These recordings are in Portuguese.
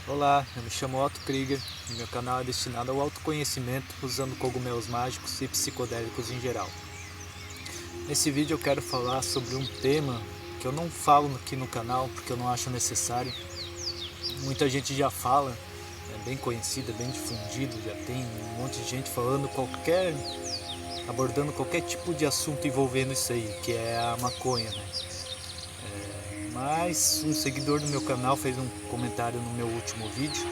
Olá, eu me chamo Otto Krieger e meu canal é destinado ao autoconhecimento usando cogumelos mágicos e psicodélicos em geral. Nesse vídeo eu quero falar sobre um tema que eu não falo aqui no canal porque eu não acho necessário. Muita gente já fala, é bem conhecido, é bem difundido, já tem um monte de gente abordando qualquer tipo de assunto envolvendo isso aí, que é a maconha, né? Mas um seguidor do meu canal fez um comentário no meu último vídeo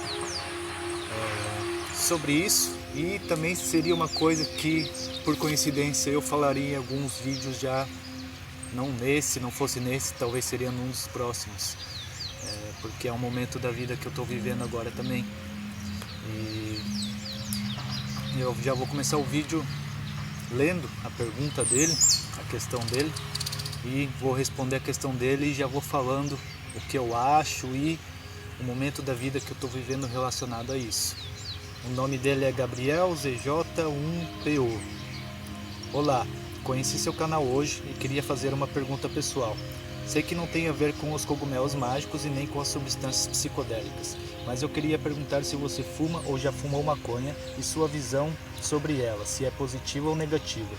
sobre isso, e também seria uma coisa que, por coincidência, eu falaria em alguns vídeos já, não fosse nesse, talvez seria num dos próximos, porque é um momento da vida que eu estou vivendo agora também. E eu já vou começar o vídeo lendo a pergunta dele, a questão dele, e vou responder a questão dele e já vou falando o que eu acho e o momento da vida que eu estou vivendo relacionado a isso. O nome dele é Gabriel ZJ1PO. Olá, conheci seu canal hoje e queria fazer uma pergunta pessoal. Sei que não tem a ver com os cogumelos mágicos e nem com as substâncias psicodélicas, mas eu queria perguntar se você fuma ou já fumou maconha e sua visão sobre ela, se é positiva ou negativa.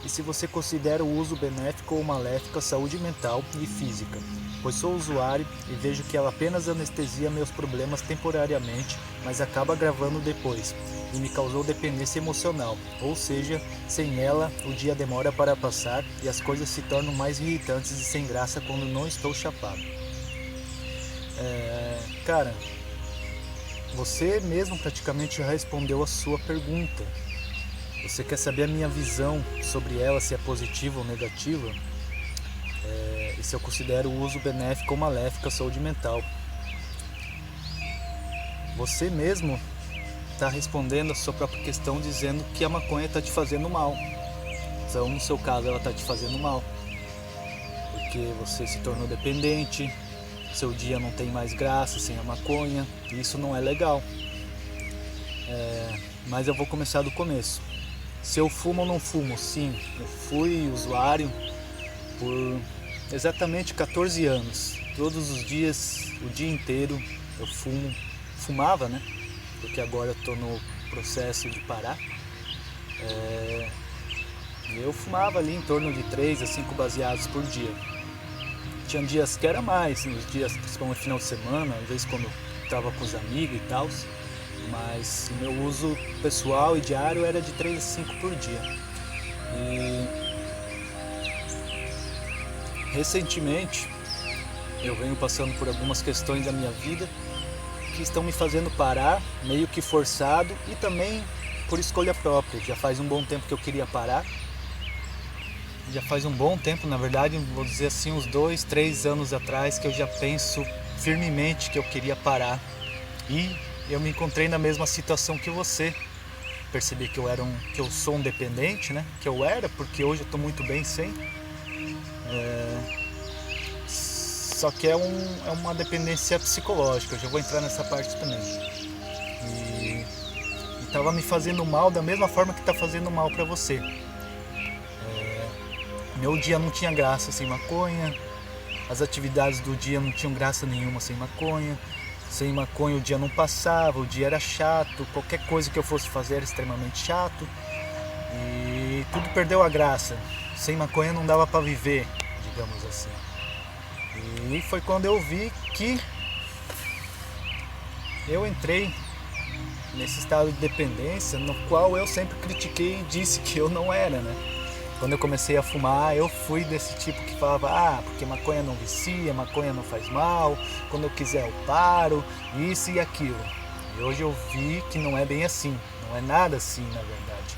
E se você considera o uso benéfico ou maléfico à saúde mental e física, pois sou usuário e vejo que ela apenas anestesia meus problemas temporariamente, mas acaba agravando depois, e me causou dependência emocional, ou seja, sem ela o dia demora para passar e as coisas se tornam mais irritantes e sem graça quando não estou chapado. Cara, você mesmo praticamente já respondeu a sua pergunta. Você quer saber a minha visão sobre ela, se é positiva ou negativa? E se eu considero o uso benéfico ou maléfico à saúde mental? Você mesmo está respondendo a sua própria questão dizendo que a maconha está te fazendo mal. Então, no seu caso, ela está te fazendo mal, porque você se tornou dependente, seu dia não tem mais graça sem a maconha, e isso não é legal. Mas eu vou começar do começo. Se eu fumo ou não fumo? Sim, eu fui usuário por exatamente 14 anos. Todos os dias, o dia inteiro, eu fumava, né? Porque agora eu estou no processo de parar. Eu fumava ali em torno de 3 a 5 baseados por dia. Tinha dias que era mais, nos dias, principalmente no final de semana, às vezes quando eu estava com os amigos e tal. Mas o meu uso pessoal e diário era de 3 a 5 por dia. E recentemente eu venho passando por algumas questões da minha vida que estão me fazendo parar, meio que forçado e também por escolha própria. Já faz um bom tempo que eu queria parar. Já faz um bom tempo, na verdade, vou dizer assim, uns 2, 3 anos atrás, que eu já penso firmemente que eu queria parar. E eu me encontrei na mesma situação que você. Percebi que eu sou um dependente, né? Que eu era, porque hoje eu estou muito bem sem. Só que é uma dependência psicológica, eu já vou entrar nessa parte também. E estava me fazendo mal da mesma forma que está fazendo mal para você. Meu dia não tinha graça sem maconha, as atividades do dia não tinham graça nenhuma sem maconha. Sem maconha o dia não passava, o dia era chato, qualquer coisa que eu fosse fazer era extremamente chato e tudo perdeu a graça. Sem maconha não dava para viver, digamos assim. E foi quando eu vi que eu entrei nesse estado de dependência no qual eu sempre critiquei e disse que eu não era, né? Quando eu comecei a fumar, eu fui desse tipo que falava, porque maconha não vicia, maconha não faz mal, quando eu quiser eu paro, isso e aquilo. E hoje eu vi que não é bem assim, não é nada assim na verdade.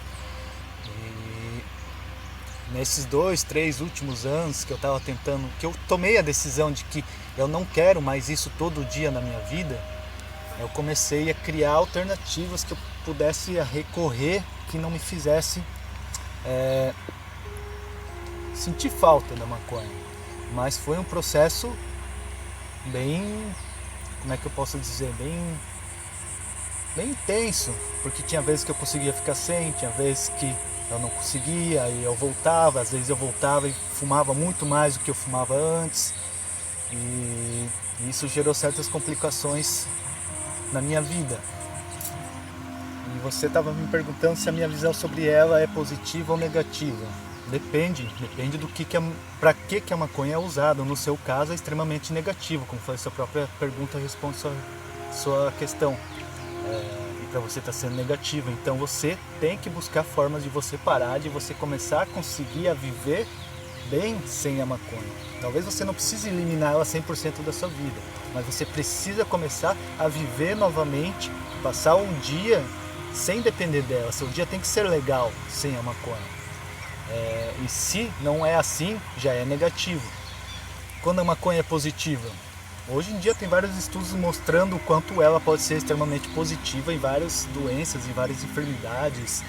E nesses 2, 3 últimos anos que eu estava tentando, que eu tomei a decisão de que eu não quero mais isso todo dia na minha vida, eu comecei a criar alternativas que eu pudesse recorrer, que não me fizesse sentir falta da maconha. Mas foi um processo bem, como é que eu posso dizer, bem intenso, porque tinha vezes que eu conseguia ficar sem, tinha vezes que eu não conseguia, e eu voltava, às vezes eu voltava e fumava muito mais do que eu fumava antes, e isso gerou certas complicações na minha vida. E você estava me perguntando se a minha visão sobre ela é positiva ou negativa. Depende do para que a maconha é usada. No seu caso é extremamente negativo, como foi a sua própria pergunta, responde sua questão. E para você está sendo negativo, então você tem que buscar formas de você parar, de você começar a conseguir a viver bem sem a maconha. Talvez você não precise eliminar ela 100% da sua vida, mas você precisa começar a viver novamente, passar um dia sem depender dela. Seu dia tem que ser legal sem a maconha. E se não é assim, já é negativo. Quando a maconha é positiva? Hoje em dia tem vários estudos mostrando o quanto ela pode ser extremamente positiva em várias doenças, em várias enfermidades,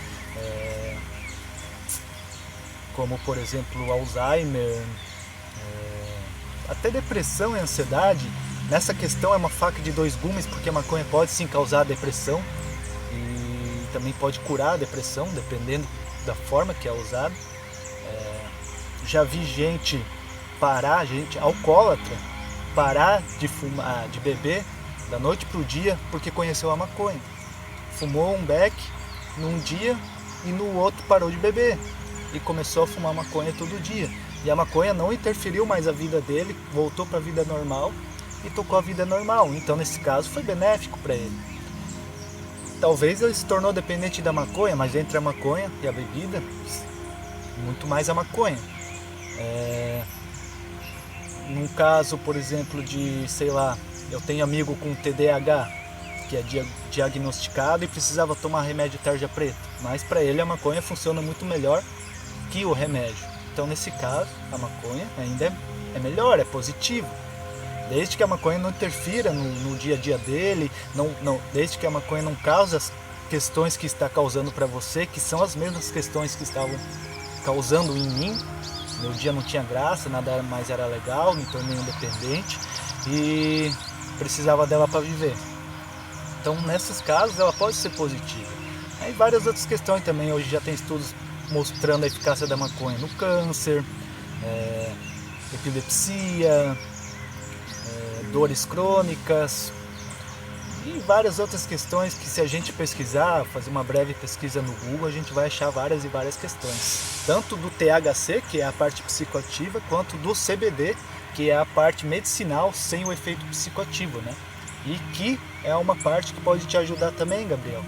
como por exemplo Alzheimer, até depressão e ansiedade. Nessa questão é uma faca de dois gumes, porque a maconha pode sim causar depressão e também pode curar a depressão, dependendo da forma que é usada. Já vi gente alcoólatra, parar de fumar, de beber da noite para o dia porque conheceu a maconha. Fumou um beck num dia e no outro parou de beber e começou a fumar maconha todo dia. E a maconha não interferiu mais a vida dele, voltou para a vida normal e tocou a vida normal. Então nesse caso foi benéfico para ele. Talvez ele se tornou dependente da maconha, mas entre a maconha e a bebida, muito mais a maconha. Num caso, por exemplo, de, sei lá, eu tenho amigo com TDAH, que é diagnosticado e precisava tomar remédio tarja preta, mas para ele a maconha funciona muito melhor que o remédio. Então nesse caso, a maconha ainda é melhor, é positivo. Desde que a maconha não interfira no dia a dia dele, desde que a maconha não cause as questões que está causando para você, que são as mesmas questões que estavam causando em mim. Meu dia não tinha graça, nada mais era legal, me tornei independente e precisava dela para viver. Então nesses casos ela pode ser positiva. E várias outras questões também, hoje já tem estudos mostrando a eficácia da maconha no câncer, epilepsia, dores crônicas e várias outras questões que, se a gente pesquisar, fazer uma breve pesquisa no Google, a gente vai achar várias e várias questões. Tanto do THC, que é a parte psicoativa, quanto do CBD, que é a parte medicinal sem o efeito psicoativo, né? E que é uma parte que pode te ajudar também, Gabriel,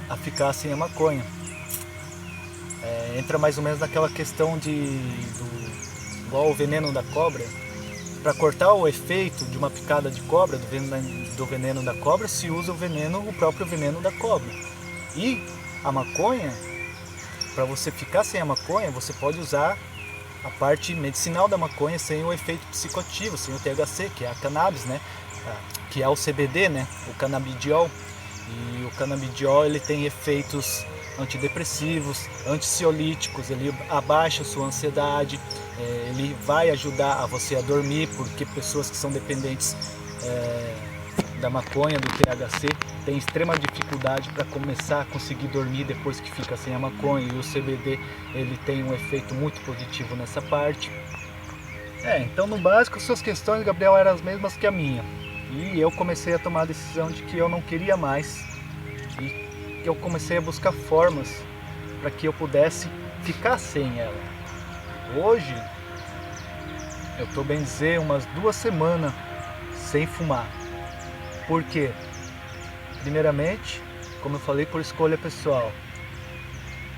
a ficar sem a maconha. Entra mais ou menos naquela questão igual o veneno da cobra. Para cortar o efeito de uma picada de cobra, do veneno da cobra, se usa o próprio veneno da cobra. E a maconha, para você ficar sem a maconha, você pode usar a parte medicinal da maconha sem o efeito psicoativo, sem o THC, que é a cannabis, né? Que é o CBD, né? O canabidiol. E o canabidiol ele tem efeitos antidepressivos, ansiolíticos, ele abaixa a sua ansiedade, ele vai ajudar a você a dormir, porque pessoas que são dependentes da maconha, do THC, têm extrema dificuldade para começar a conseguir dormir depois que fica sem a maconha, e o CBD ele tem um efeito muito positivo nessa parte. Então no básico suas questões, Gabriel, eram as mesmas que a minha, e eu comecei a tomar a decisão de que eu não queria mais, e eu comecei a buscar formas para que eu pudesse ficar sem ela. Hoje, eu estou bem dizer umas 2 semanas sem fumar. Por quê? Primeiramente, como eu falei, por escolha pessoal.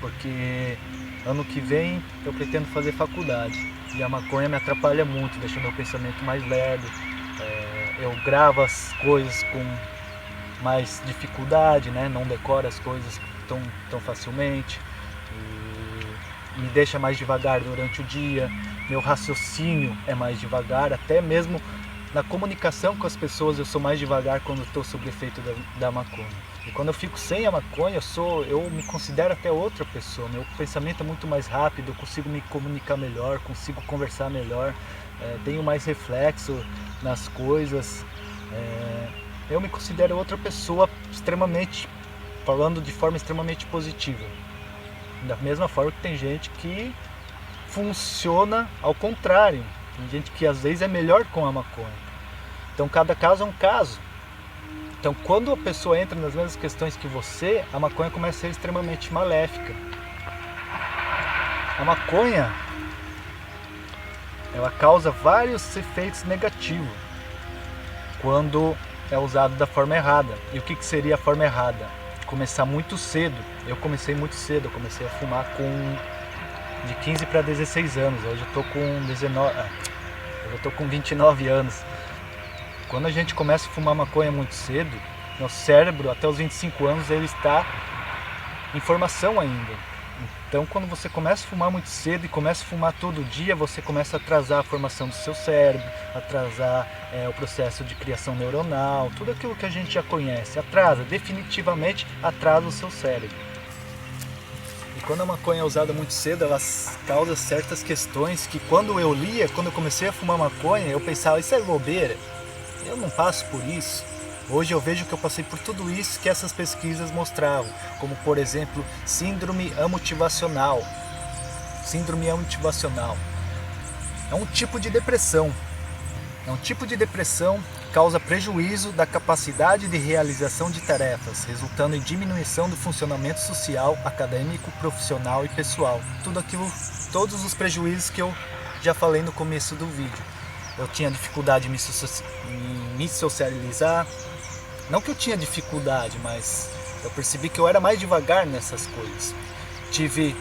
Porque ano que vem eu pretendo fazer faculdade. E a maconha me atrapalha muito, deixa meu pensamento mais lerdo. Eu gravo as coisas com mais dificuldade, né? Não decoro as coisas tão facilmente, e me deixa mais devagar durante o dia. Meu raciocínio é mais devagar, até mesmo na comunicação com as pessoas eu sou mais devagar quando estou sob efeito da maconha. E quando eu fico sem a maconha, eu me considero até outra pessoa. Meu pensamento é muito mais rápido, eu consigo me comunicar melhor, consigo conversar melhor, tenho mais reflexo nas coisas. Eu me considero outra pessoa, falando de forma extremamente positiva. Da mesma forma que tem gente que funciona ao contrário. Tem gente que às vezes é melhor com a maconha. Então cada caso é um caso. Então, quando a pessoa entra nas mesmas questões que você, a maconha começa a ser extremamente maléfica. A maconha, ela causa vários efeitos negativos quando é usado da forma errada. E o que seria a forma errada? Começar muito cedo. Eu comecei muito cedo, eu comecei a fumar de 15 para 16 anos. Hoje eu tô com 29 anos. Quando a gente começa a fumar maconha muito cedo, nosso cérebro, até os 25 anos, ele está em formação ainda. Então, quando você começa a fumar muito cedo e começa a fumar todo dia, você começa a atrasar a formação do seu cérebro, atrasar o processo de criação neuronal, tudo aquilo que a gente já conhece, definitivamente atrasa o seu cérebro. E quando a maconha é usada muito cedo, ela causa certas questões que quando eu comecei a fumar maconha, eu pensava, isso é bobeira, eu não passo por isso. Hoje eu vejo que eu passei por tudo isso que essas pesquisas mostravam, como por exemplo, síndrome amotivacional. Síndrome amotivacional é um tipo de depressão. É um tipo de depressão que causa prejuízo da capacidade de realização de tarefas, resultando em diminuição do funcionamento social, acadêmico, profissional e pessoal. Todos os prejuízos que eu já falei no começo do vídeo. Eu tinha dificuldade em me socializar. Não que eu tinha dificuldade, mas eu percebi que eu era mais devagar nessas coisas. Tive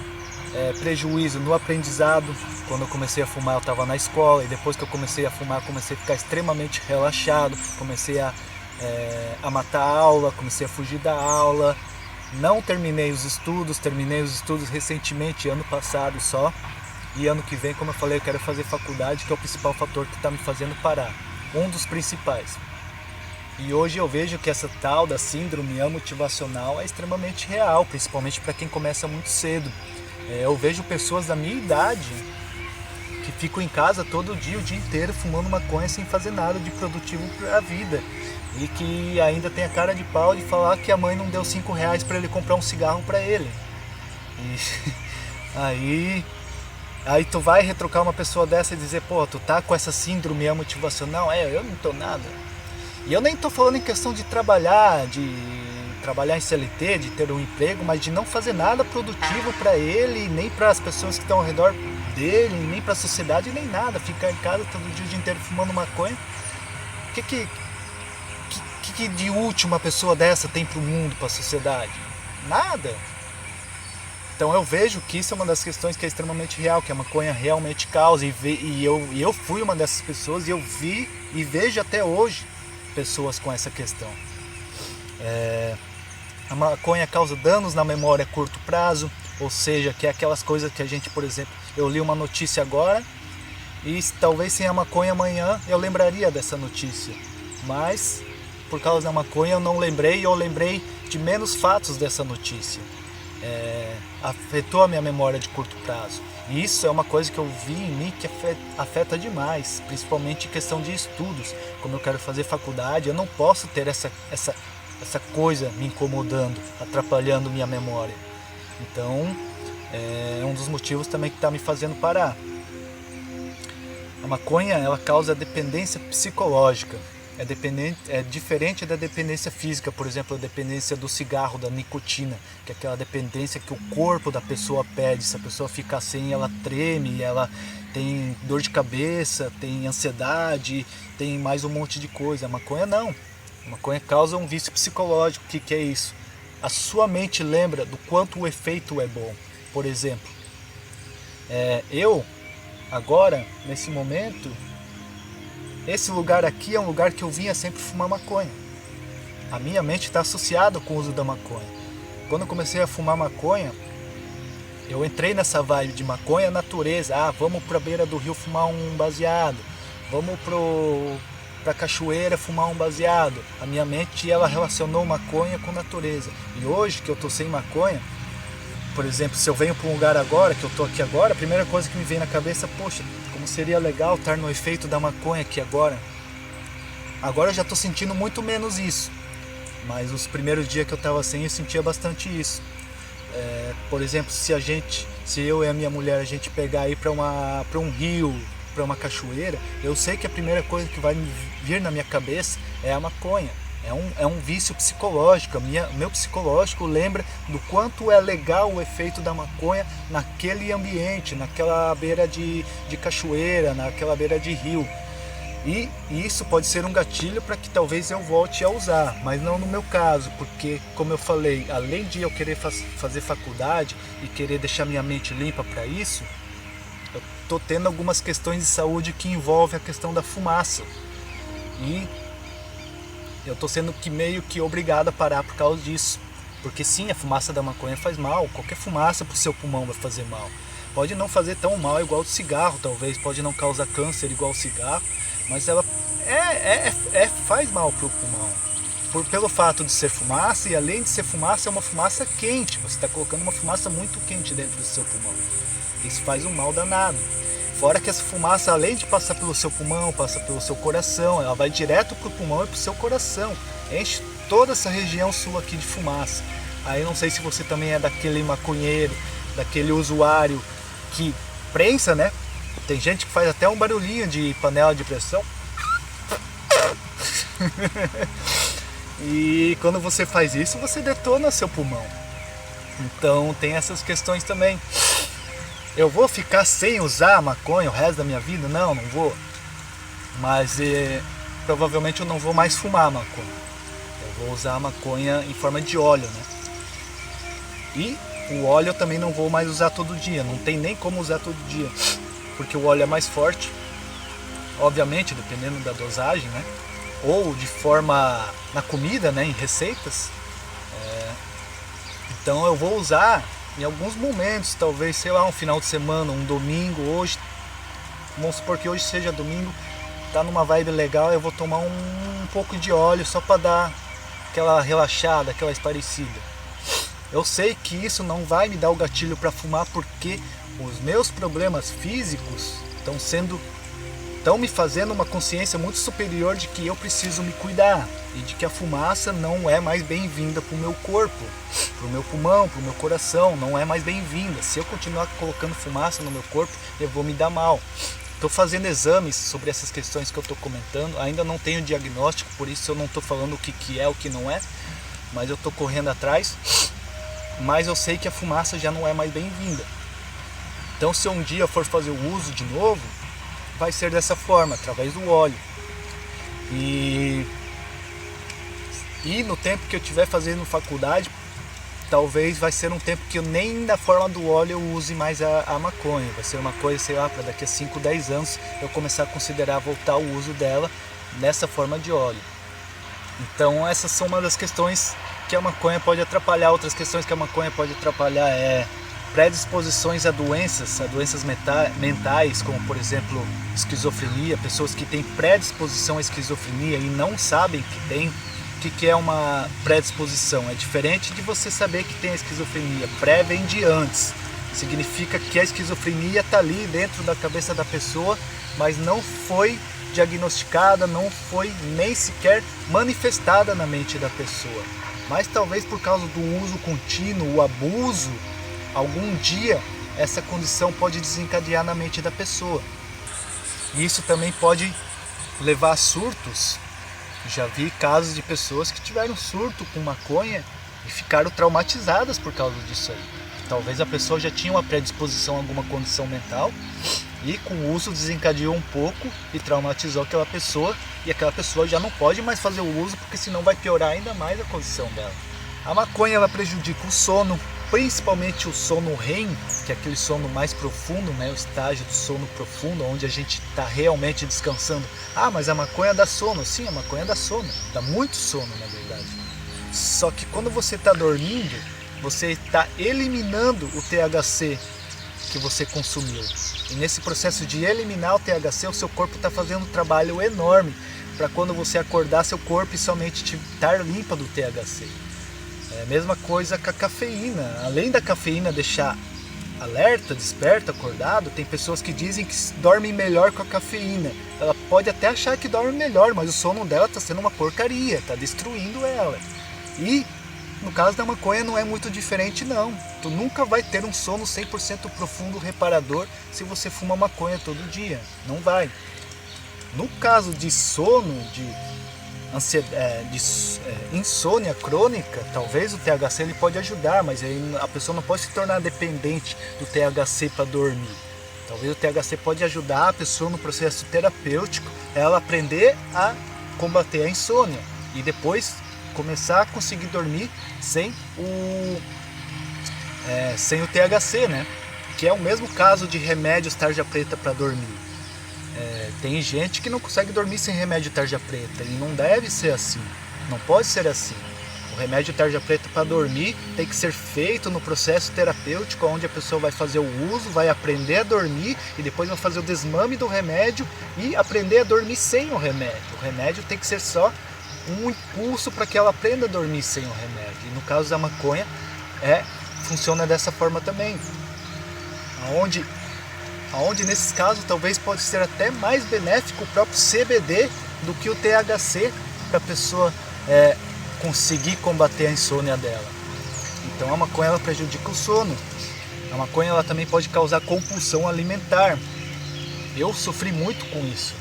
prejuízo no aprendizado. Quando eu comecei a fumar, eu estava na escola, e depois que eu comecei a fumar, comecei a ficar extremamente relaxado, comecei a matar a aula, comecei a fugir da aula. Não terminei os estudos recentemente, ano passado só. E ano que vem, como eu falei, eu quero fazer faculdade, que é o principal fator que está me fazendo parar. Um dos principais. E hoje eu vejo que essa tal da síndrome amotivacional é extremamente real, principalmente para quem começa muito cedo. Eu vejo pessoas da minha idade que ficam em casa todo dia, o dia inteiro, fumando maconha sem fazer nada de produtivo para a vida. E que ainda tem a cara de pau de falar que a mãe não deu R$5 para ele comprar um cigarro para ele. E aí tu vai retrucar uma pessoa dessa e dizer, pô, tu tá com essa síndrome amotivacional? Eu não tô nada. E eu nem tô falando em questão de trabalhar em CLT, de ter um emprego, mas de não fazer nada produtivo para ele, nem para as pessoas que estão ao redor dele, nem para a sociedade, nem nada. Ficar em casa todo dia, o dia inteiro fumando maconha. O que de útil uma pessoa dessa tem pro mundo, pra sociedade? Nada. Então eu vejo que isso é uma das questões que é extremamente real, que a maconha realmente causa, e eu fui uma dessas pessoas, e eu vi e vejo até hoje pessoas com essa questão. A maconha causa danos na memória a curto prazo, ou seja, que é aquelas coisas que a gente, por exemplo, eu li uma notícia agora, e talvez sem a maconha amanhã eu lembraria dessa notícia, mas por causa da maconha eu não lembrei, eu lembrei de menos fatos dessa notícia. Afetou a minha memória de curto prazo. E isso é uma coisa que eu vi em mim que afeta demais, principalmente em questão de estudos. Como eu quero fazer faculdade, eu não posso ter essa coisa me incomodando, atrapalhando minha memória. Então, é um dos motivos também que está me fazendo parar. A maconha, ela causa dependência psicológica. É diferente da dependência física, por exemplo, a dependência do cigarro, da nicotina, que é aquela dependência que o corpo da pessoa pede. Se a pessoa ficar sem, ela treme, ela tem dor de cabeça, tem ansiedade, tem mais um monte de coisa. A maconha não. A maconha causa um vício psicológico. O que é isso? A sua mente lembra do quanto o efeito é bom. Por exemplo, eu, agora, nesse momento, esse lugar aqui é um lugar que eu vinha sempre fumar maconha. A minha mente está associada com o uso da maconha. Quando eu comecei a fumar maconha, eu entrei nessa vibe de maconha, natureza. Vamos para a beira do rio fumar um baseado. Vamos para a cachoeira fumar um baseado. A minha mente, ela relacionou maconha com natureza. E hoje que eu estou sem maconha, por exemplo, se eu venho para um lugar agora, que eu estou aqui agora, a primeira coisa que me vem na cabeça, poxa, como seria legal estar no efeito da maconha aqui agora. Agora eu já estou sentindo muito menos isso, mas os primeiros dias que eu estava sem, eu sentia bastante isso. Por exemplo, se eu e a minha mulher, a gente pegar ir para um rio, para uma cachoeira, eu sei que a primeira coisa que vai me vir na minha cabeça é a maconha. É um vício psicológico. Meu psicológico lembra do quanto é legal o efeito da maconha naquele ambiente, naquela beira de cachoeira, naquela beira de rio. E isso pode ser um gatilho para que talvez eu volte a usar, mas não no meu caso, porque, como eu falei, além de eu querer fazer faculdade e querer deixar minha mente limpa para isso, eu estou tendo algumas questões de saúde que envolvem a questão da fumaça. E eu estou sendo meio que obrigado a parar por causa disso. Porque sim, a fumaça da maconha faz mal, qualquer fumaça para o seu pulmão vai fazer mal. Pode não fazer tão mal igual o cigarro, talvez, pode não causar câncer igual o cigarro, mas ela faz mal para o pulmão. Pelo fato de ser fumaça, e além de ser fumaça, é uma fumaça quente. Você está colocando uma fumaça muito quente dentro do seu pulmão. Isso faz um mal danado. Fora que essa fumaça, além de passar pelo seu pulmão, passa pelo seu coração, ela vai direto para o pulmão e para o seu coração. Enche toda essa região sua aqui de fumaça. Aí não sei se você também é daquele maconheiro, daquele usuário que prensa, né? Tem gente que faz até um barulhinho de panela de pressão. E quando você faz isso, você detona seu pulmão. Então tem essas questões também. Eu vou ficar sem usar maconha o resto da minha vida? Não vou. Mas provavelmente eu não vou mais fumar maconha. Eu vou usar a maconha em forma de óleo, né? E o óleo eu também não vou mais usar todo dia. Não tem nem como usar todo dia. Porque o óleo é mais forte. Obviamente, dependendo da dosagem, né? Ou de forma na comida, né? Em receitas. Então eu vou usar em alguns momentos, talvez, sei lá, um final de semana, um domingo, hoje, vamos supor que hoje seja domingo, tá numa vibe legal, eu vou tomar um pouco de óleo só para dar aquela relaxada, aquela esparecida. Eu sei que isso não vai me dar o gatilho para fumar, porque os meus problemas físicos estão me fazendo uma consciência muito superior de que eu preciso me cuidar e de que a fumaça não é mais bem-vinda para o meu corpo, para o meu pulmão, para o meu coração, não é mais bem-vinda. Se eu continuar colocando fumaça no meu corpo, eu vou me dar mal. Estou fazendo exames sobre essas questões que eu estou comentando, ainda não tenho diagnóstico, por isso eu não estou falando o que é, o que não é, mas eu estou correndo atrás, mas eu sei que a fumaça já não é mais bem-vinda. Então se eu um dia for fazer o uso de novo, vai ser dessa forma, através do óleo. E no tempo que eu estiver fazendo faculdade, talvez vai ser um tempo que eu nem da forma do óleo eu use mais a maconha. Vai ser uma coisa, sei lá, para daqui a 5, 10 anos eu começar a considerar voltar o uso dela nessa forma de óleo. Então essas são uma das questões que a maconha pode atrapalhar. Outras questões que a maconha pode atrapalhar é predisposições a doenças mentais, como por exemplo esquizofrenia, pessoas que têm predisposição à esquizofrenia e não sabem que tem. O que é uma predisposição? É diferente de você saber que tem a esquizofrenia. Pré vem de antes. Significa que a esquizofrenia está ali dentro da cabeça da pessoa, mas não foi diagnosticada, não foi nem sequer manifestada na mente da pessoa. Mas talvez por causa do uso contínuo, o abuso, algum dia essa condição pode desencadear na mente da pessoa. E isso também pode levar a surtos. Já vi casos de pessoas que tiveram surto com maconha e ficaram traumatizadas por causa disso aí. Talvez a pessoa já tinha uma predisposição a alguma condição mental e com o uso desencadeou um pouco e traumatizou aquela pessoa, e aquela pessoa já não pode mais fazer o uso, porque senão vai piorar ainda mais a condição dela. A maconha ela prejudica o sono, principalmente o sono REM, que é aquele sono mais profundo, né? O estágio do sono profundo, onde a gente está realmente descansando. Ah, mas a maconha dá sono. Sim, a maconha dá sono, dá muito sono na verdade. Só que quando você está dormindo, você está eliminando o THC que você consumiu. E nesse processo de eliminar o THC, o seu corpo está fazendo um trabalho enorme para quando você acordar, seu corpo somente estar limpa do THC. É a mesma coisa com a cafeína. Além da cafeína deixar alerta, desperto, acordado, tem pessoas que dizem que dormem melhor com a cafeína. Ela pode até achar que dorme melhor, mas o sono dela está sendo uma porcaria, está destruindo ela. E no caso da maconha não é muito diferente não. Tu nunca vai ter um sono 100% profundo, reparador, se você fuma maconha todo dia. Não vai. No caso de sono, de insônia crônica, talvez o THC ele pode ajudar, mas aí a pessoa não pode se tornar dependente do THC para dormir. Talvez o THC pode ajudar a pessoa no processo terapêutico, ela aprender a combater a insônia e depois começar a conseguir dormir sem o THC, né? Que é o mesmo caso de remédios tarja preta para dormir. Tem gente que não consegue dormir sem remédio tarja preta e não deve ser assim, não pode ser assim. O remédio tarja preta para dormir tem que ser feito no processo terapêutico, onde a pessoa vai fazer o uso, vai aprender a dormir e depois vai fazer o desmame do remédio e aprender a dormir sem o remédio. O remédio tem que ser só um impulso para que ela aprenda a dormir sem o remédio. E no caso da maconha, funciona dessa forma também. Onde nesses casos talvez pode ser até mais benéfico o próprio CBD do que o THC para a pessoa conseguir combater a insônia dela. Então a maconha ela prejudica o sono. A maconha ela também pode causar compulsão alimentar. Eu sofri muito com isso.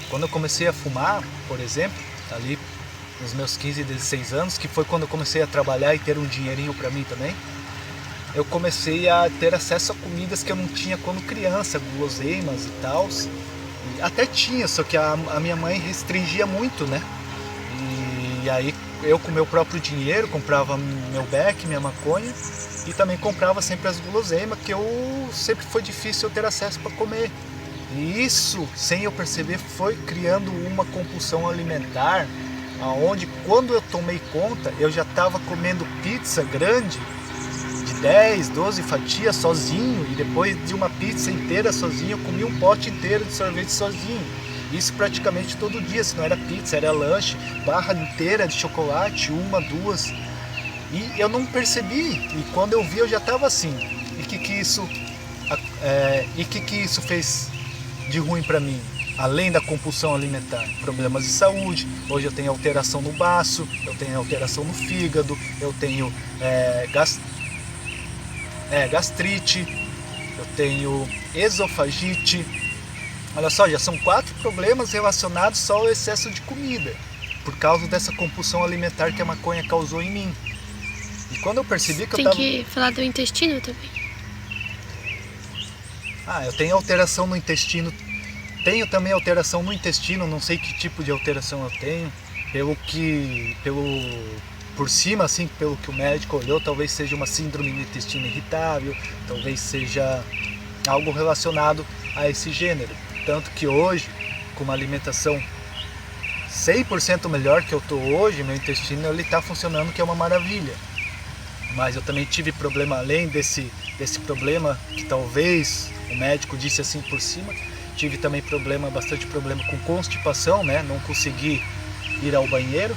Quando eu comecei a fumar, por exemplo, ali nos meus 15, 16 anos, que foi quando eu comecei a trabalhar e ter um dinheirinho para mim também, eu comecei a ter acesso a comidas que eu não tinha quando criança, guloseimas e tal. Até tinha, só que a minha mãe restringia muito, né? E aí eu com meu próprio dinheiro comprava meu beck, minha maconha e também comprava sempre as guloseimas, que sempre foi difícil eu ter acesso para comer. E isso, sem eu perceber, foi criando uma compulsão alimentar, aonde quando eu tomei conta, eu já estava comendo pizza grande, de 10, 12 fatias sozinho, e depois de uma pizza inteira sozinho, eu comi um pote inteiro de sorvete sozinho. Isso praticamente todo dia, se não era pizza, era lanche, barra inteira de chocolate, 1, 2. E eu não percebi, e quando eu vi eu já estava assim. E o que isso fez de ruim para mim? Além da compulsão alimentar, problemas de saúde. Hoje eu tenho alteração no baço, eu tenho alteração no fígado, eu tenho gastrite, eu tenho esofagite. Olha só, já são 4 problemas relacionados só ao excesso de comida, por causa dessa compulsão alimentar que a maconha causou em mim. E quando eu percebi que Tem que falar do intestino também. Eu tenho alteração no intestino. Tenho também alteração no intestino, não sei que tipo de alteração eu tenho. Por cima, assim, pelo que o médico olhou, talvez seja uma síndrome do intestino irritável, talvez seja algo relacionado a esse gênero. Tanto que hoje, com uma alimentação 100% melhor que eu estou hoje, meu intestino está funcionando, que é uma maravilha. Mas eu também tive problema, além desse problema, que talvez o médico disse assim por cima, tive também bastante problema com constipação, né? Não consegui ir ao banheiro.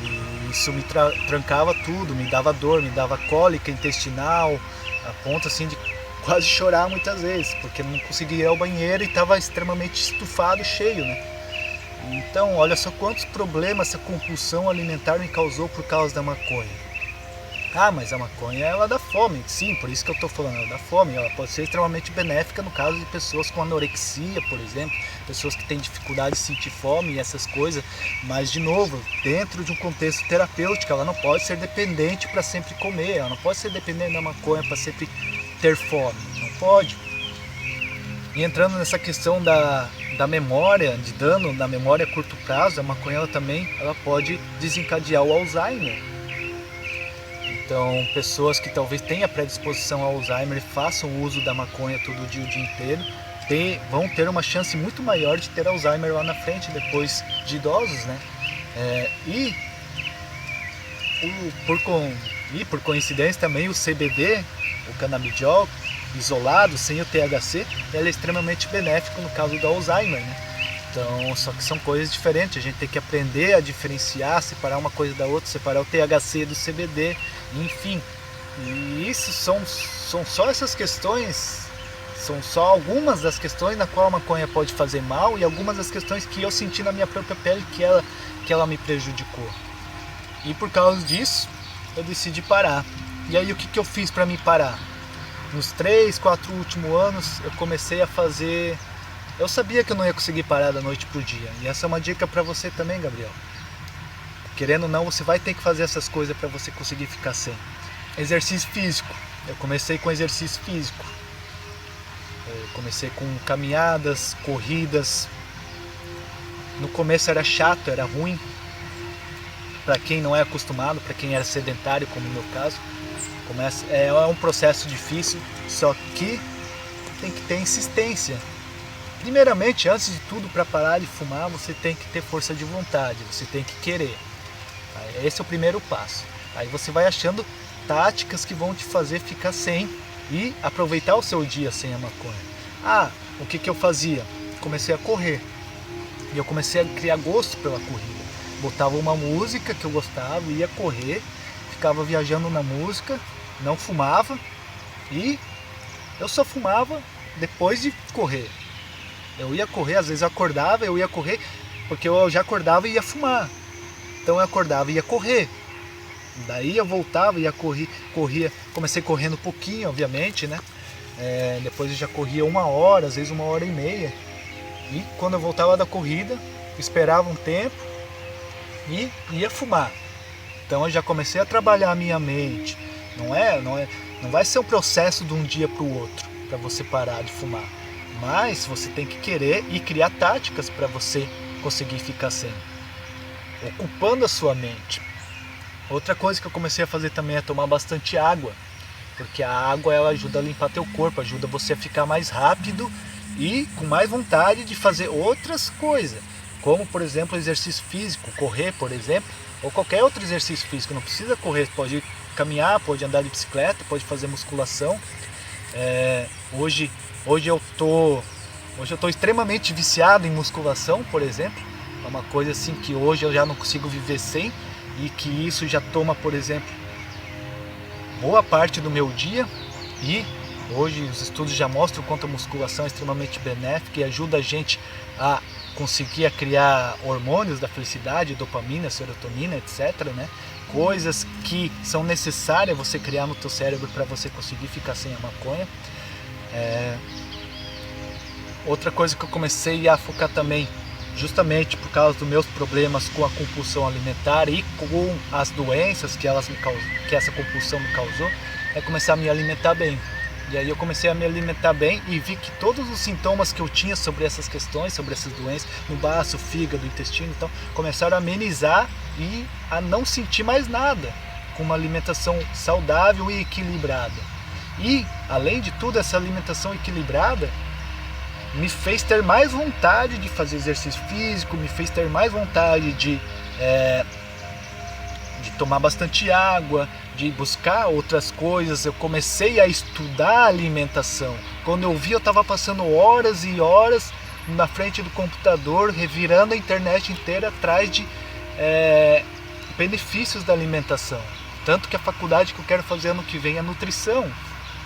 E isso me trancava tudo, me dava dor, me dava cólica intestinal, a ponto assim de quase chorar muitas vezes, porque não conseguia ir ao banheiro e estava extremamente estufado, cheio, né? Então, olha só quantos problemas essa compulsão alimentar me causou por causa da maconha. Mas a maconha, ela dá fome, sim, por isso que eu estou falando, ela dá fome, ela pode ser extremamente benéfica no caso de pessoas com anorexia, por exemplo, pessoas que têm dificuldade de sentir fome e essas coisas, mas de novo, dentro de um contexto terapêutico, ela não pode ser dependente para sempre comer, ela não pode ser dependente da maconha para sempre ter fome, não pode. E entrando nessa questão da memória, de dano na memória a curto prazo, a maconha ela pode desencadear o Alzheimer. Então, pessoas que talvez tenham predisposição ao Alzheimer e façam uso da maconha todo dia, o dia inteiro, vão ter uma chance muito maior de ter Alzheimer lá na frente, depois de idosos, né? Por coincidência também o CBD, o canabidiol, isolado, sem o THC, ele é extremamente benéfico no caso do Alzheimer, né? Então, só que são coisas diferentes, a gente tem que aprender a diferenciar, separar uma coisa da outra, separar o THC do CBD, enfim. E isso são só essas questões, são só algumas das questões na qual a maconha pode fazer mal e algumas das questões que eu senti na minha própria pele que ela me prejudicou. E por causa disso, eu decidi parar. E aí o que eu fiz para me parar? Nos 3, 4 últimos anos eu comecei a fazer... Eu sabia que eu não ia conseguir parar da noite pro dia. E essa é uma dica para você também, Gabriel. querendo ou não, você vai ter que fazer essas coisas para você conseguir ficar sem. Exercício físico. Eu comecei com exercício físico. Eu comecei com caminhadas, corridas. No começo era chato, era ruim. Para quem não é acostumado, para quem era sedentário, como no meu caso. É um processo difícil, só que tem que ter insistência. Primeiramente, antes de tudo, para parar de fumar, você tem que ter força de vontade, você tem que querer. Esse é o primeiro passo. Aí você vai achando táticas que vão te fazer ficar sem e aproveitar o seu dia sem a maconha. O que eu fazia? Comecei a correr. E eu comecei a criar gosto pela corrida. Botava uma música que eu gostava, ia correr, ficava viajando na música, não fumava e eu só fumava depois de correr. Eu ia correr, às vezes eu acordava, eu ia correr, porque eu já acordava e ia fumar. Então eu acordava e ia correr. Daí eu voltava e ia corria. Comecei correndo um pouquinho, obviamente, né? Depois eu já corria 1 hora, às vezes 1h30. E quando eu voltava da corrida, esperava um tempo e ia fumar. Então eu já comecei a trabalhar a minha mente. Não vai ser um processo de um dia para o outro, para você parar de fumar. Mas você tem que querer e criar táticas para você conseguir ficar sem. Ocupando a sua mente. Outra coisa que eu comecei a fazer também é tomar bastante água. Porque a água ela ajuda a limpar teu corpo, ajuda você a ficar mais rápido e com mais vontade de fazer outras coisas. Como, por exemplo, exercício físico, correr, por exemplo, ou qualquer outro exercício físico. Não precisa correr, pode caminhar, pode andar de bicicleta, pode fazer musculação. Hoje eu tô extremamente viciado em musculação, por exemplo. É uma coisa assim que hoje eu já não consigo viver sem e que isso já toma, por exemplo, boa parte do meu dia. E hoje os estudos já mostram o quanto a musculação é extremamente benéfica e ajuda a gente a conseguir criar hormônios da felicidade, dopamina, serotonina, etc, né? Coisas que são necessárias você criar no teu cérebro para você conseguir ficar sem a maconha. Outra coisa que eu comecei a focar também, justamente por causa dos meus problemas com a compulsão alimentar e com as doenças que essa compulsão me causou, é começar a me alimentar bem. E aí eu comecei a me alimentar bem e vi que todos os sintomas que eu tinha sobre essas questões, sobre essas doenças, no baço, fígado, intestino, então, começaram a amenizar e a não sentir mais nada, com uma alimentação saudável e equilibrada. E, além de tudo, essa alimentação equilibrada me fez ter mais vontade de fazer exercício físico, me fez ter mais vontade de tomar bastante água, de buscar outras coisas. Eu comecei a estudar alimentação. Quando eu vi, eu estava passando horas e horas na frente do computador, revirando a internet inteira atrás de benefícios da alimentação. Tanto que a faculdade que eu quero fazer ano que vem é nutrição.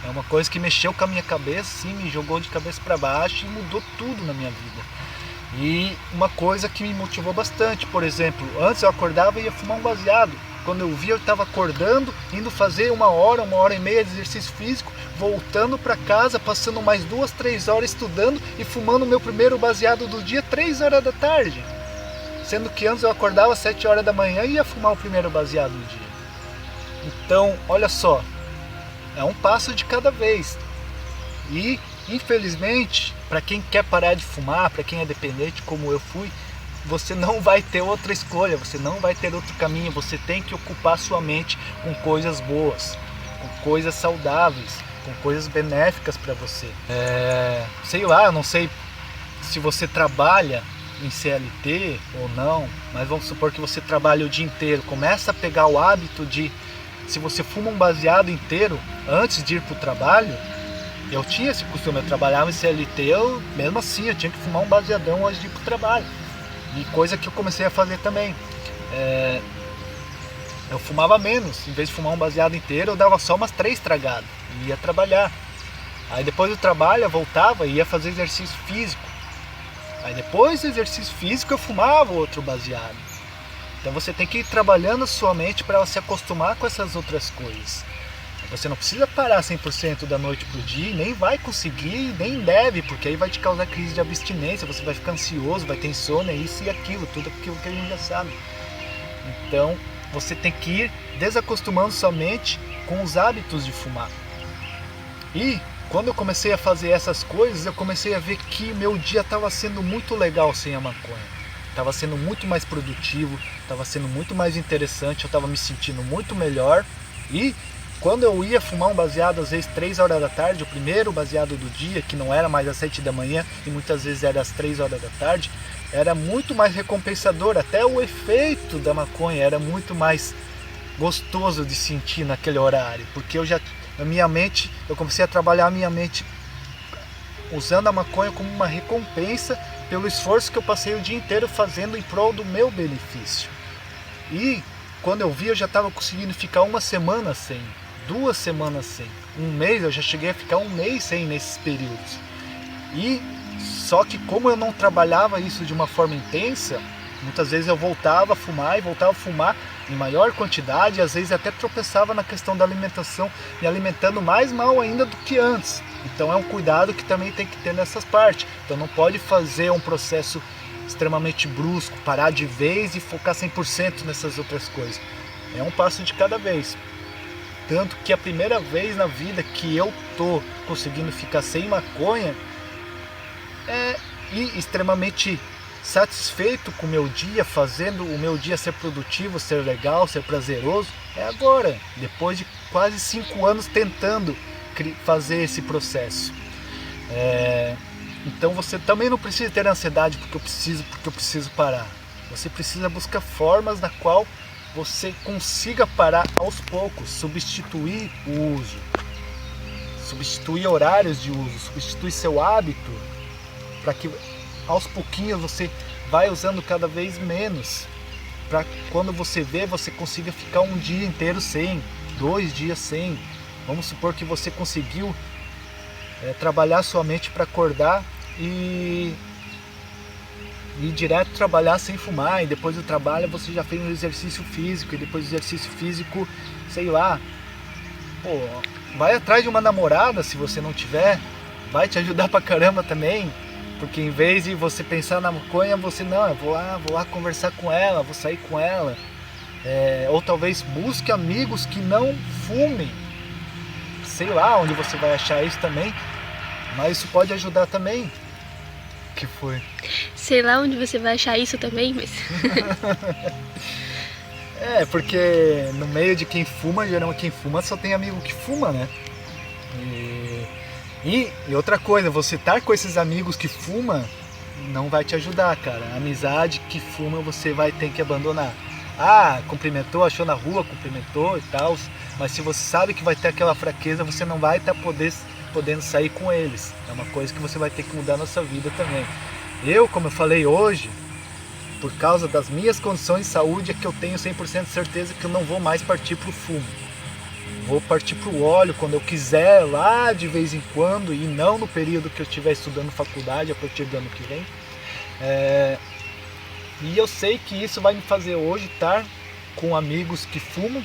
É uma coisa que mexeu com a minha cabeça, sim, me jogou de cabeça para baixo e mudou tudo na minha vida. E uma coisa que me motivou bastante, por exemplo, antes eu acordava e ia fumar um baseado. Quando eu vi, eu estava acordando, indo fazer 1 hora, 1h30 de exercício físico, voltando para casa, passando mais 2, 3 horas estudando e fumando o meu primeiro baseado do dia 3 horas da tarde. Sendo que antes eu acordava às 7 horas da manhã e ia fumar o primeiro baseado do dia. Então, olha só, é um passo de cada vez. E, infelizmente, para quem quer parar de fumar, para quem é dependente como eu fui, você não vai ter outra escolha, você não vai ter outro caminho. Você tem que ocupar sua mente com coisas boas, com coisas saudáveis, com coisas benéficas para você. Sei lá, eu não sei se você trabalha em CLT ou não, mas vamos supor que você trabalha o dia inteiro. Começa a pegar o hábito de, se você fuma um baseado inteiro antes de ir para o trabalho. Eu tinha esse costume, eu trabalhava em CLT, mesmo assim eu tinha que fumar um baseadão antes de ir para o trabalho. E coisa que eu comecei a fazer também. Eu fumava menos, em vez de fumar um baseado inteiro, eu dava só umas 3 tragadas e ia trabalhar. Aí depois do trabalho eu voltava e ia fazer exercício físico. Aí depois do exercício físico eu fumava outro baseado. Então você tem que ir trabalhando a sua mente para se acostumar com essas outras coisas. Você não precisa parar 100% da noite pro dia, nem vai conseguir, nem deve, porque aí vai te causar crise de abstinência, você vai ficar ansioso, vai ter insônia, isso e aquilo, tudo aquilo que a gente já sabe. Então você tem que ir desacostumando sua mente com os hábitos de fumar. E quando eu comecei a fazer essas coisas, eu comecei a ver que meu dia estava sendo muito legal sem a maconha. Estava sendo muito mais produtivo, estava sendo muito mais interessante, eu estava me sentindo muito melhor. E quando eu ia fumar um baseado, às vezes 3 horas da tarde, o primeiro baseado do dia, que não era mais às 7 da manhã e muitas vezes era às 3 horas da tarde, era muito mais recompensador. Até o efeito da maconha era muito mais gostoso de sentir naquele horário, porque a minha mente, eu comecei a trabalhar a minha mente usando a maconha como uma recompensa pelo esforço que eu passei o dia inteiro fazendo em prol do meu benefício. E quando eu vi, eu já estava conseguindo ficar 1 semana sem, 2 semanas sem, 1 mês, eu já cheguei a ficar 1 mês sem nesses períodos. E só que como eu não trabalhava isso de uma forma intensa, muitas vezes eu voltava a fumar em maior quantidade, e às vezes até tropeçava na questão da alimentação, me alimentando mais mal ainda do que antes. Então é um cuidado que também tem que ter nessas partes. Então não pode fazer um processo extremamente brusco, parar de vez e focar 100% nessas outras coisas. É um passo de cada vez. Tanto que a primeira vez na vida que eu tô conseguindo ficar sem maconha e extremamente satisfeito com o meu dia, fazendo o meu dia ser produtivo, ser legal, ser prazeroso, é agora, depois de quase 5 anos tentando fazer esse processo. Então você também não precisa ter ansiedade porque eu preciso parar. Você precisa buscar formas na qual você consiga parar aos poucos, substituir o uso, substituir horários de uso, substituir seu hábito, para que aos pouquinhos você vai usando cada vez menos, para quando você vê, você consiga ficar 1 dia inteiro sem, 2 dias sem. Vamos supor que você conseguiu trabalhar sua mente para acordar e ir direto trabalhar sem fumar, e depois do trabalho você já fez um exercício físico, e depois do exercício físico, sei lá, vai atrás de uma namorada se você não tiver, vai te ajudar pra caramba também, porque em vez de você pensar na maconha, você não, eu vou lá conversar com ela, vou sair com ela, ou talvez busque amigos que não fumem, sei lá onde você vai achar isso também, mas isso pode ajudar também. Que foi? Sei lá onde você vai achar isso também, mas... porque no meio de quem fuma, geralmente quem fuma só tem amigo que fuma, né? E outra coisa, você estar com esses amigos que fumam não vai te ajudar, cara. A amizade que fuma você vai ter que abandonar. Cumprimentou, achou na rua, cumprimentou e tal, mas se você sabe que vai ter aquela fraqueza, você não vai estar podendo sair com eles. É uma coisa que você vai ter que mudar na sua vida também. Como eu falei hoje, por causa das minhas condições de saúde, é que eu tenho 100% de certeza que eu não vou mais partir para o fumo. Vou partir para o óleo quando eu quiser, lá de vez em quando, e não no período que eu estiver estudando faculdade, a partir do ano que vem. E eu sei que isso vai me fazer hoje estar com amigos que fumam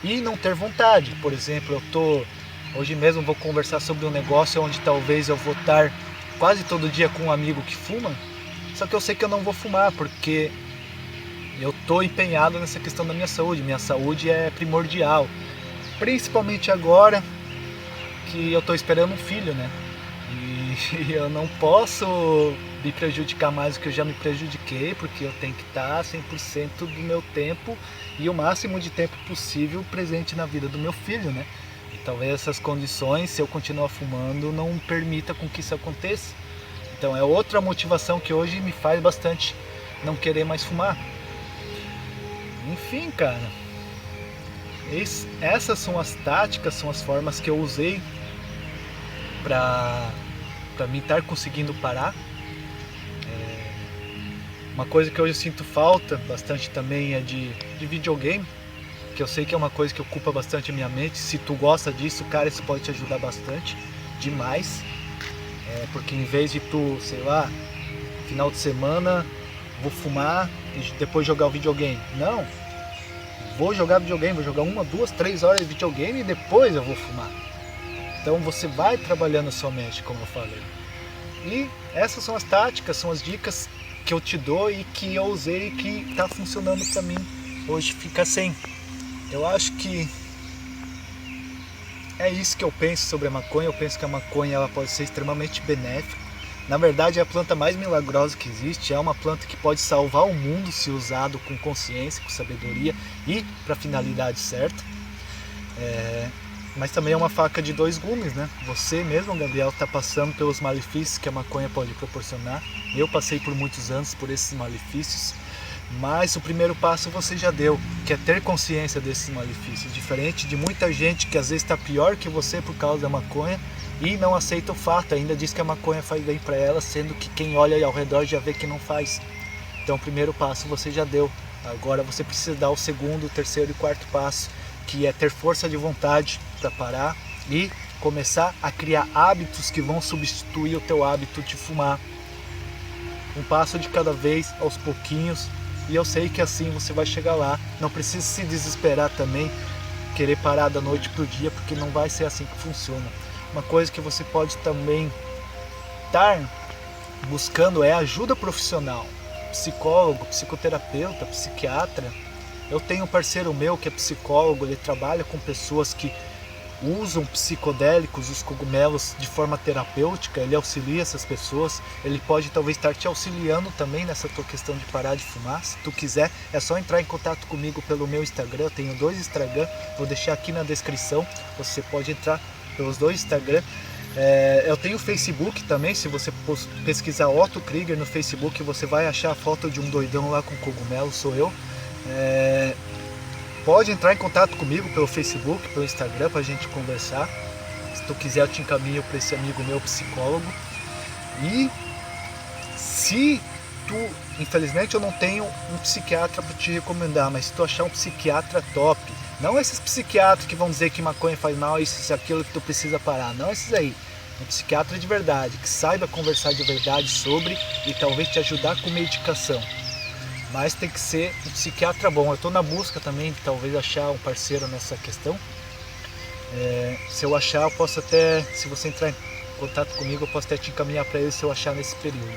e não ter vontade. Por exemplo, hoje mesmo vou conversar sobre um negócio onde talvez eu vou estar quase todo dia com um amigo que fuma, só que eu sei que eu não vou fumar, porque eu estou empenhado nessa questão da minha saúde. Minha saúde é primordial, principalmente agora que eu estou esperando um filho, né? E eu não posso me prejudicar mais do que eu já me prejudiquei, porque eu tenho que estar 100% do meu tempo e o máximo de tempo possível presente na vida do meu filho, né? E talvez essas condições, se eu continuar fumando, não permita com que isso aconteça. Então é outra motivação que hoje me faz bastante não querer mais fumar. Enfim, cara, essas são as táticas, são as formas que eu usei para mim estar conseguindo parar. Uma coisa que hoje eu sinto falta bastante também é de videogame, que eu sei que é uma coisa que ocupa bastante a minha mente. Se tu gosta disso, cara, isso pode te ajudar bastante, demais. Porque em vez de tu, sei lá, final de semana, vou fumar e depois jogar o videogame. Não, vou jogar videogame, vou jogar 1, 2, 3 horas de videogame e depois eu vou fumar. Então você vai trabalhando a sua mente, como eu falei. E essas são as táticas, são as dicas que eu te dou e que eu usei e que está funcionando para mim hoje fica sem. Eu acho que é isso que eu penso sobre a maconha. Eu penso que a maconha ela pode ser extremamente benéfica. Na verdade é a planta mais milagrosa que existe. É uma planta que pode salvar o mundo se usado com consciência, com sabedoria e para a finalidade certa. Mas também é uma faca de dois gumes, né? Você mesmo, Gabriel, está passando pelos malefícios que a maconha pode proporcionar. Eu passei por muitos anos por esses malefícios. Mas o primeiro passo você já deu, que é ter consciência desses malefícios. Diferente de muita gente que às vezes está pior que você por causa da maconha e não aceita o fato, ainda diz que a maconha faz bem para ela, sendo que quem olha ao redor já vê que não faz. Então o primeiro passo você já deu. Agora você precisa dar o segundo, o terceiro e o quarto passo, que é ter força de vontade para parar e começar a criar hábitos que vão substituir o teu hábito de fumar. Um passo de cada vez, aos pouquinhos. E eu sei que assim você vai chegar lá. Não precisa se desesperar também, querer parar da noite pro dia, porque não vai ser assim que funciona. Uma coisa que você pode também estar buscando é ajuda profissional. Psicólogo, psicoterapeuta, psiquiatra. Eu tenho um parceiro meu que é psicólogo, ele trabalha com pessoas que usam psicodélicos, os cogumelos, de forma terapêutica, ele auxilia essas pessoas, ele pode talvez estar te auxiliando também nessa tua questão de parar de fumar. Se tu quiser, é só entrar em contato comigo pelo meu Instagram, eu tenho 2 Instagram, vou deixar aqui na descrição, você pode entrar pelos 2 Instagram. Eu tenho Facebook também, se você pesquisar Otto Krieger no Facebook, você vai achar a foto de um doidão lá com cogumelo, sou eu. Pode entrar em contato comigo pelo Facebook, pelo Instagram, pra gente conversar. Se tu quiser, eu te encaminho para esse amigo meu psicólogo. E se tu, infelizmente eu não tenho um psiquiatra para te recomendar, mas se tu achar um psiquiatra top, não esses psiquiatras que vão dizer que maconha faz mal, isso, aquilo que tu precisa parar, não esses aí. Um psiquiatra de verdade, que saiba conversar de verdade sobre e talvez te ajudar com medicação. Mas tem que ser um psiquiatra bom. Eu estou na busca também de talvez achar um parceiro nessa questão. Se eu achar, eu posso até, se você entrar em contato comigo, eu posso até te encaminhar para ele se eu achar nesse período.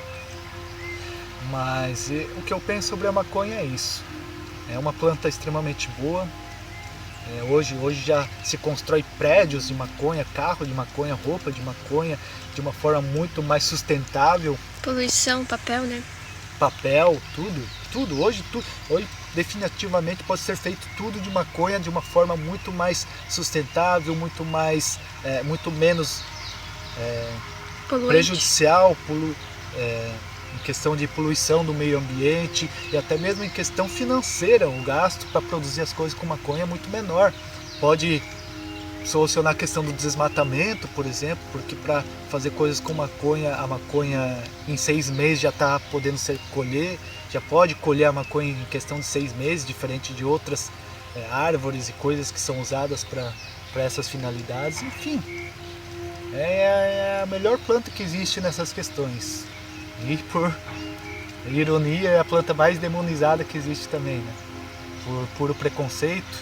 Mas o que eu penso sobre a maconha é isso. É uma planta extremamente boa. Hoje já se constrói prédios de maconha, carro de maconha, roupa de maconha, de uma forma muito mais sustentável. Poluição, papel, né? Papel, tudo. Hoje definitivamente pode ser feito tudo de maconha de uma forma muito mais sustentável, muito menos prejudicial, em questão de poluição do meio ambiente e até mesmo em questão financeira. O gasto para produzir as coisas com maconha é muito menor. Pode solucionar a questão do desmatamento, por exemplo, porque para fazer coisas com maconha, a maconha em 6 meses já está podendo colher, já pode colher a maconha em questão de 6 meses, diferente de outras árvores e coisas que são usadas para essas finalidades. Enfim, é a melhor planta que existe nessas questões. E por ironia, é a planta mais demonizada que existe também, né? Por puro preconceito,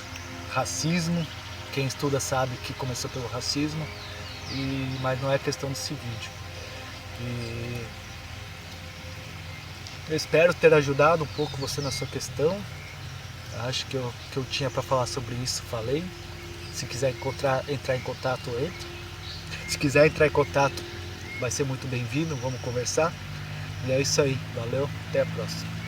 racismo. Quem estuda sabe que começou pelo racismo, mas não é questão desse vídeo. E eu espero ter ajudado um pouco você na sua questão. Acho que eu tinha para falar sobre isso, falei. Se quiser entrar em contato, entre. Se quiser entrar em contato, vai ser muito bem-vindo, vamos conversar. E é isso aí, valeu, até a próxima.